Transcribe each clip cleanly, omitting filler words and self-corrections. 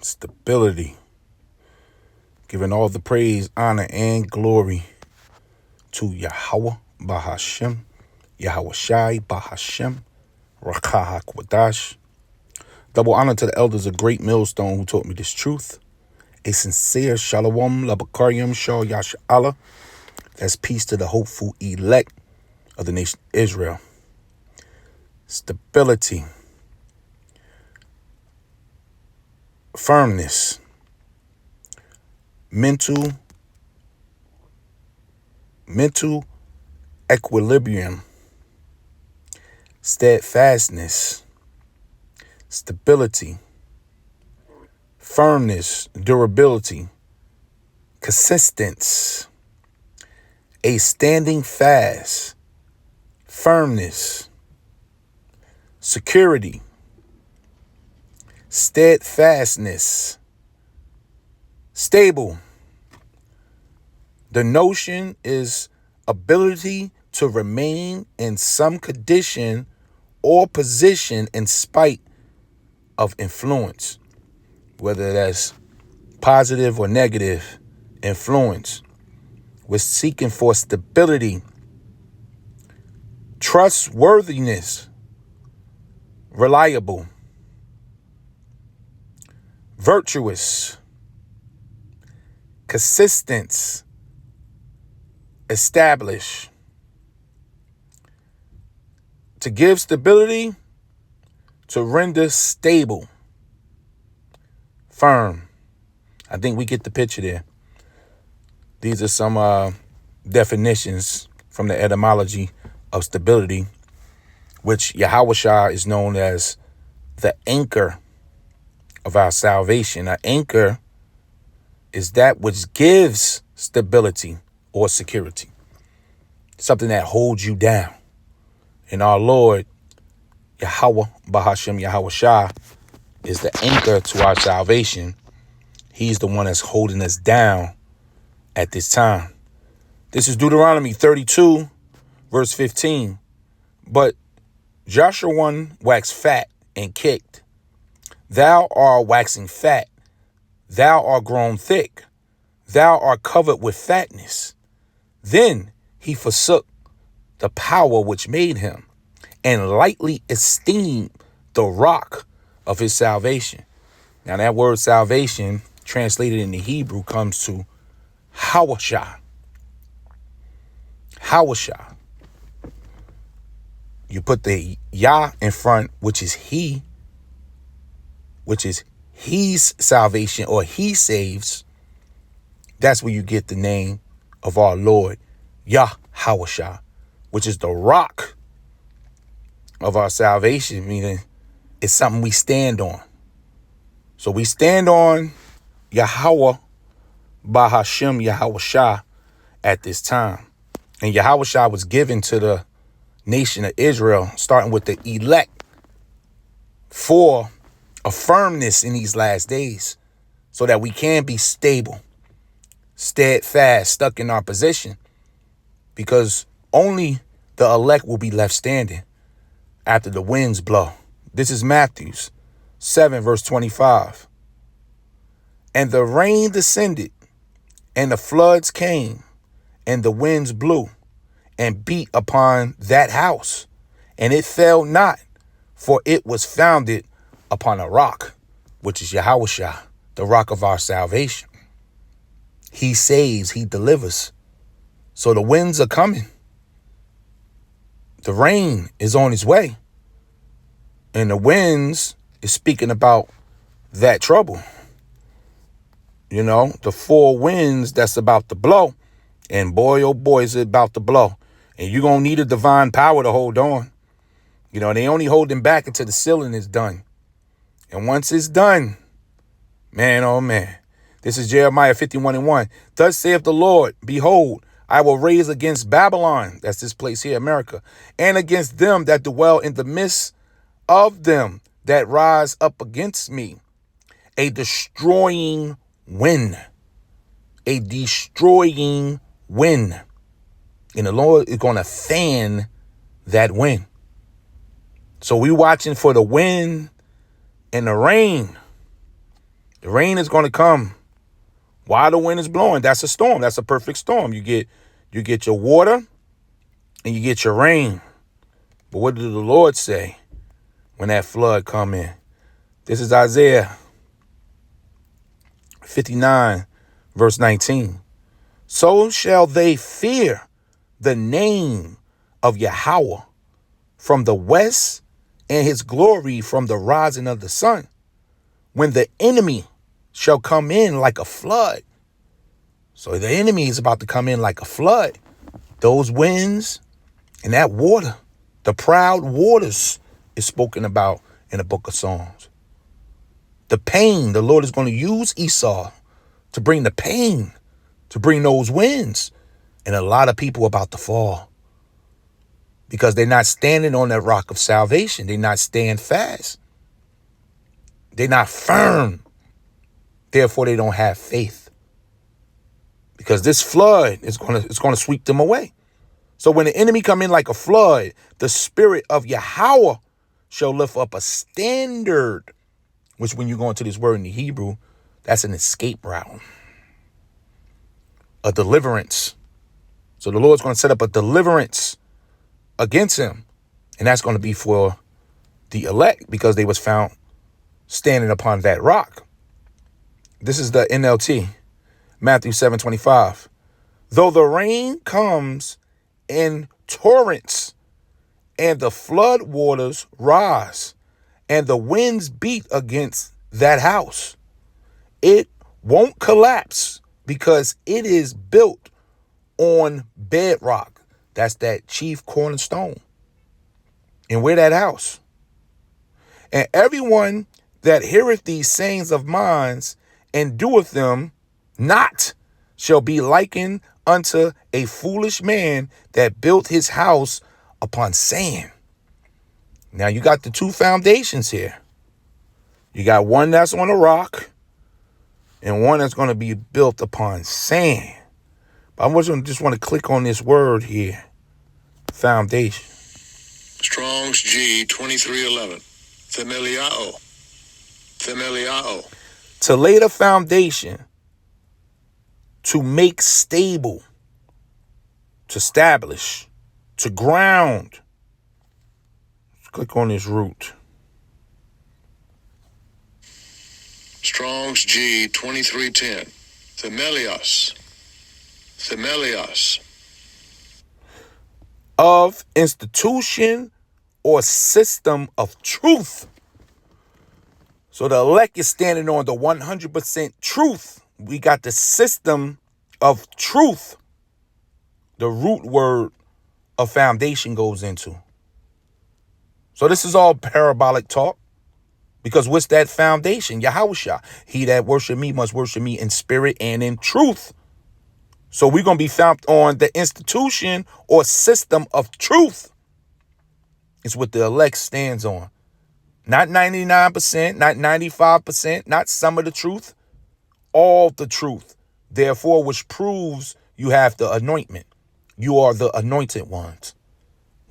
Stability. Giving all the praise, honor, and glory to Yahweh Bahashem, Yahweh Shai Bahashem, Rakah HaKwadash. Double honor to the elders of Great Millstone who taught me this truth. A sincere Shalom Labakaryam Shah Yash Allah. That's peace to the hopeful elect of the nation Israel. Stability. Firmness. Mental equilibrium. Steadfastness. Stability. Firmness, durability, consistence, a standing fast, firmness, security, steadfastness, stable. The notion is ability to remain in some condition or position in spite of influence, whether that's positive or negative influence. We're seeking for stability, trustworthiness, reliable, virtuous, consistence, establish. To give stability, to render stable, firm. I think we get the picture there. These are some definitions from the etymology of stability, which Yahweh Shah is known as the anchor of our salvation. An anchor is that which gives stability or security, something that holds you down. And our Lord, Yahweh Bahashem Yahweh Shah, is the anchor to our salvation. He's the one that's holding us down at this time. This is Deuteronomy 32, verse 15. But Joshua 1 waxed fat and kicked. Thou art waxing fat. Thou art grown thick. Thou art covered with fatness. Then he forsook the power which made him, and lightly esteemed the rock of his salvation. Now that word salvation, translated into Hebrew, comes to Hawashah. Hawashah. You put the Yah in front, which is he, which is he's salvation, or he saves. That's where you get the name of our Lord, Yahweh, which is the rock of our salvation, meaning it's something we stand on. So we stand on Yahweh Bahashem Yahweh Shah at this time. And Yahweh Shah was given to the nation of Israel, starting with the elect, for a firmness in these last days, so that we can be stable, steadfast, stuck in our position, because only the elect will be left standing after the winds blow. This is Matthew 7, verse 25. And the rain descended, and the floods came, and the winds blew, and beat upon that house, and it fell not, for it was founded upon a rock, which is Yahushua, the rock of our salvation. He saves, he delivers. So the winds are coming. The rain is on its way. And the winds is speaking about that trouble. You know, the four winds that's about to blow. And boy, oh boy, is it about to blow. And you're going to need a divine power to hold on. You know, they only hold them back until the ceiling is done. And once it's done, man, oh man. This is Jeremiah 51:1. Thus saith the Lord, behold, I will raise against Babylon, that's this place here, America, and against them that dwell in the midst of them that rise up against me, a destroying wind. A destroying wind. And the Lord is going to fan that wind. So we watching for the wind and the rain The rain is going to come while the wind is blowing. That's a storm. That's a perfect storm. You get your water and you get your rain. But what did the Lord say when that flood come in? This is Isaiah 59, verse 19. So shall they fear the name of Yahweh from the west, and his glory from the rising of the sun, when the enemy shall come in like a flood. So the enemy is about to come in like a flood. Those winds and that water, the proud waters, is spoken about in the book of Psalms. The pain, the Lord is going to use Esau to bring the pain, to bring those winds. And a lot of people are about to fall because they're not standing on that rock of salvation. They're not staying fast. They're not firm. Therefore, they don't have faith. Because this flood is going to sweep them away. So when the enemy come in like a flood, the spirit of Yahweh shall lift up a standard, which when you go into this word in the Hebrew, that's an escape route, a deliverance. So the Lord's going to set up a deliverance against him. And that's going to be for the elect because they was found standing upon that rock. This is the NLT, Matthew 7:25. Though the rain comes in torrents and the flood waters rise and the winds beat against that house, it won't collapse because it is built on bedrock. That's that chief cornerstone. And where that house? And everyone that heareth these sayings of mine and doeth them not shall be likened unto a foolish man that built his house upon sand. Now you got the two foundations here. You got one that's on a rock and one that's going to be built upon sand. But I just want to click on this word here. Foundation. Strong's G 2311. Themeliao. To lay the foundation, to make stable, to establish, to ground. Let's click on this root. Strong's G 2310. Themelios. Of institution or system of truth. So the elect is standing on the 100% truth. We got the system of truth. The root word of foundation goes into. So this is all parabolic talk. Because what's that foundation? Yahushua. He that worship me must worship me in spirit and in truth. So we're going to be found on the institution or system of truth. It's what the elect stands on. Not 99%, not 95%, not some of the truth, all the truth. Therefore, which proves you have the anointment. You are the anointed ones.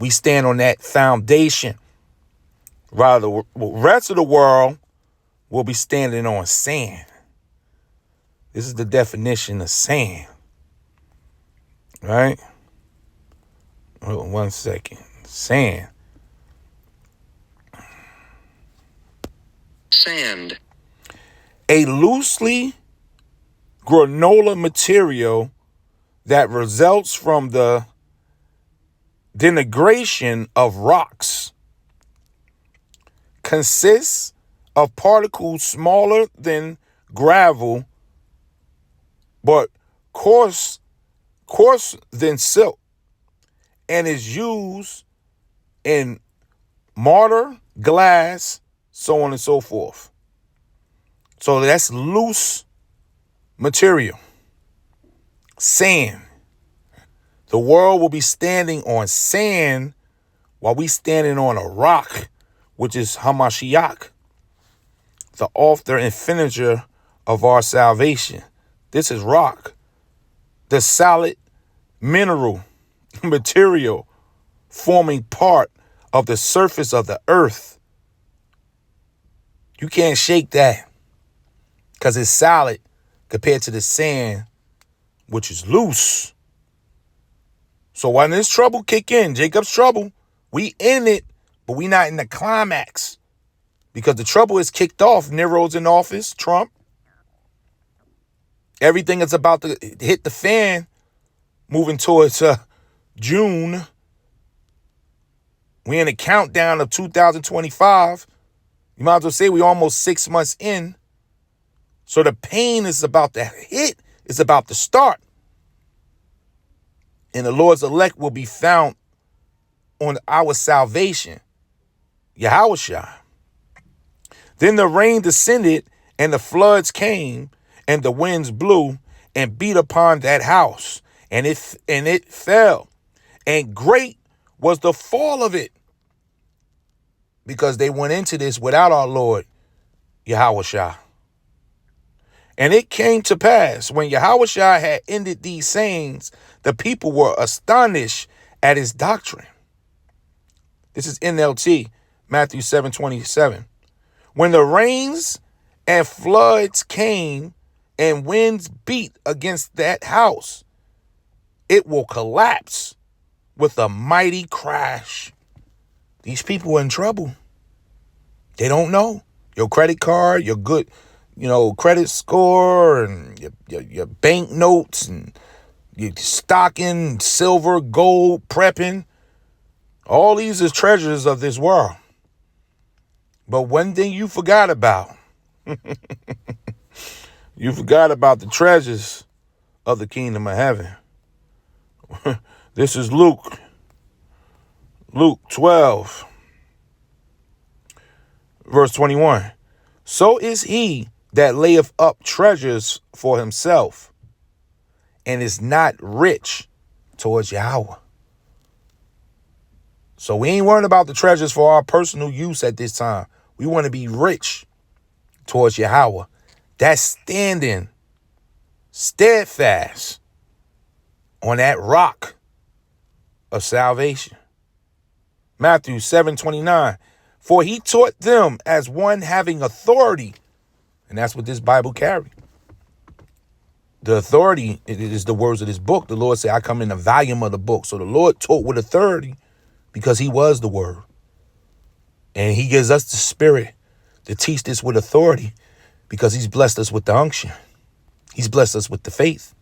We stand on that foundation. Rather, the rest of the world will be standing on sand. This is the definition of sand. Right? Hold on 1 second. Sand. A loosely granola material that results from the denigration of rocks. Consists of particles smaller than gravel, but coarse than silk, and is used in mortar, glass, so on and so forth. So that's loose material. Sand. The world will be standing on sand while we standing on a rock, which is Hamashiach, the author and finisher of our salvation. This is rock. The solid mineral material forming part of the surface of the earth. You can't shake that. because it's solid compared to the sand, which is loose. So when this trouble kick in, Jacob's trouble, we in it, but we not in the climax. Because the trouble is kicked off. Nero's in office, Trump. Everything is about to hit the fan, moving towards June. We in a countdown of 2025. You might as well say we almost 6 months in. So the pain is about to hit. It's about to start. And the Lord's elect will be found on our salvation. Yahushua. Then the rain descended, and the floods came, and the winds blew and beat upon that house, and it fell. And great was the fall of it, because they went into this without our Lord, Yahushua. And it came to pass, when Yahushua had ended these sayings, the people were astonished at his doctrine. This is NLT, Matthew 7:27. When the rains and floods came and winds beat against that house, it will collapse with a mighty crash. These people are in trouble. They don't know. Your credit card, your good, credit score, and your bank notes, and your stocking, silver, gold, prepping. All these are treasures of this world. But one thing you forgot about, you forgot about the treasures of the kingdom of heaven. This is Luke 12, verse 21. So is he that layeth up treasures for himself and is not rich towards Yahweh. So we ain't worrying about the treasures for our personal use at this time. We want to be rich towards Yahweh. That's standing steadfast on that rock of salvation. Matthew 7:29. For he taught them as one having authority. And that's what this Bible carries. The authority, it is the words of this book. The Lord said, I come in the volume of the book. So the Lord taught with authority because he was the word. And he gives us the spirit to teach this with authority because he's blessed us with the unction. He's blessed us with the faith.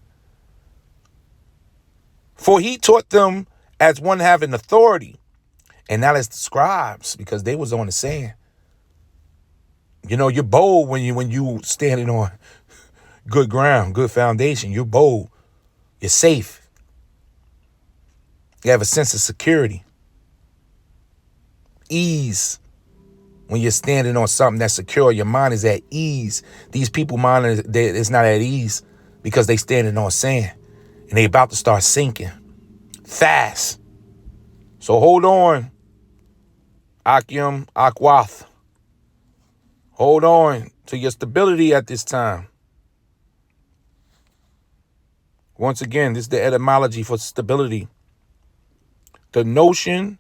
For he taught them as one having authority. And now it's the scribes, because they was on the sand. You're bold when you standing on good ground, good foundation. You're bold. You're safe. You have a sense of security. Ease. When you're standing on something that's secure, your mind is at ease. These people mind is not at ease because they standing on sand and they about to start sinking fast. So hold on, Akim Akwath. Hold on to your stability at this time. Once again, this is the etymology for stability. The notion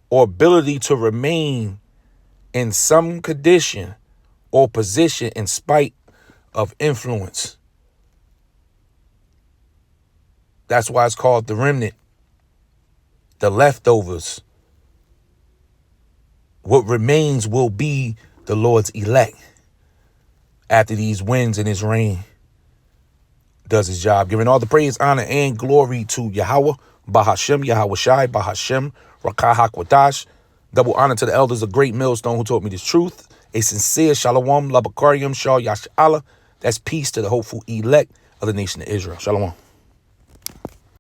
or ability to remain in some condition or position in spite of influence. That's why it's called the remnant, the leftovers. What remains will be the Lord's elect after these winds and this rain does his job. Giving all the praise, honor, and glory to Yahweh, Bahashem, Yahweh Shai, Bahashem, Rakah HaKwadash. Double honor to the elders of Great Millstone who taught me this truth. A sincere Shalom, Labakarium, Shal Yash Allah. That's peace to the hopeful elect of the nation of Israel. Shalom.